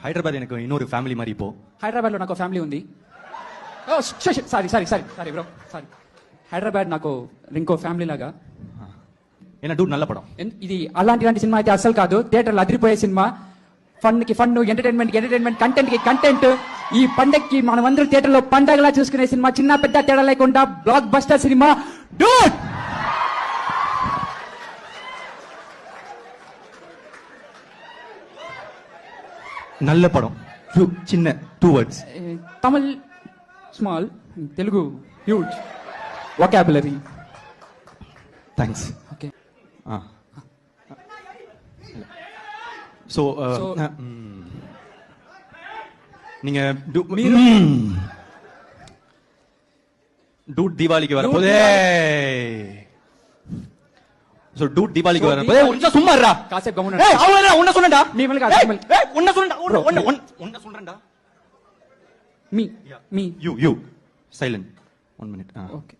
హైదరాబాద్ எனக்கு இன்னொரு ఫ్యామిలీ மாதிரி இப்போ హైదరాబాద్లో నాకు ఫ్యామిలీ ఉంది. Sorry bro sorry. హైదరాబాద్ నాకు ఇంకో ఫ్యామిలీ లాగా. ఏనా డూడ్ నల్ల పడం. ఇది అలాంటి సినిమా అయితే అస్సలు కాదు. థియేటర్లో అదిరిపోయే సినిమా. ఫన్ కి ఫన్, ఎంటర్టైన్మెంట్ కి ఎంటర్టైన్మెంట్, కంటెంట్ కి కంటెంట్. ఈ పండక్కి మనం అందరూ థియేటర్లో పండగలా చూసుకునే సినిమా. చిన్న పెద్ద తేడా లేకుండా బ్లాక్ బస్టర్ సినిమా డూడ్. நல்ல படம். சின்ன 2 words. Tamil small, Telugu huge. Vocabulary. Thanks. Okay. So நீங்க டூட் தீபாவளிக்கு வரப்போதே. சோ டூட் தீபாவளிக்கு வரப்போதே. உன்ன சும்மா இருடா. காசே கவுன. ஏய் அவன உன்ன சொன்னடா. நீ மேல காசே. ஏய் உன்ன சொன்னடா. உன்ன சொல்றேன்டா. Me you silent 1 minute. Okay.